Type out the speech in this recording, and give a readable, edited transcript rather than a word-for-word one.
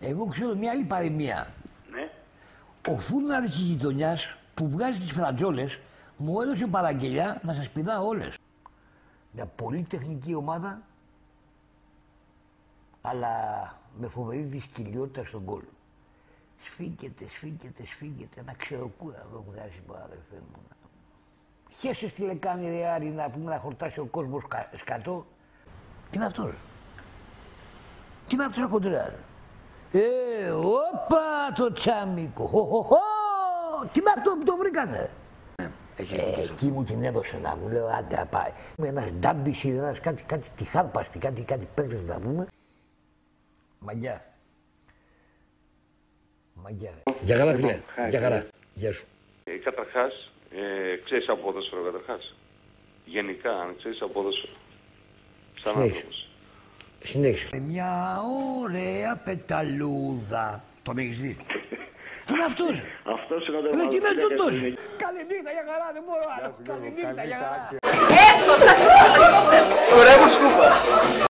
Εγώ ξέρω μια άλλη παροιμία. Ναι. Ο φούρναρης της γειτονιάς που βγάζει τις φρατζόλες μου έδωσε παραγγελιά να σας πηδάω όλες. Μια πολύ τεχνική ομάδα, αλλά με φοβερή δυσκολιότητα στον γκολ. Σφίγγεται, ένα ξεροκούρα εδώ βγάζει μου, αδερφέ μου. Χέσε στη λεκάνη ρε Άρη να πούμε να χορτάσει ο κόσμος σκατό. Τι είναι αυτό ρε. Τι είναι αυτό ρε κοντρέα. Όπα το τσάμικο. Τι είναι αυτό που το βρήκανε. Εκεί μου την έδωσε να μου λέω άντε να πάει. Με ένας ντάμπης, ένας κάτι τυχάρπαστη, κάτι παίκτες να πούμε. Μαγιά. Γεια χαρά φίλε, γεια χαρά. Γεια σου. Καταρχάς, ξέρεις από ποδόσφαιρο καταρχάς. Γενικά, αν ξέρεις από ποδόσφαιρο. Σαν άνθρωπος. Συνέχισε. Μια ωραία πεταλούδα. Τον έχεις δει. Τι είναι αυτό ρε. Αυτός είναι ο δερμάτος. Τι είναι αυτό τώρα. Καληνύχτα για χαρά, δεν μπορώ άλλο. Καληνύχτα για χαρά. Έσχος, τα κουρεύω σκούπα.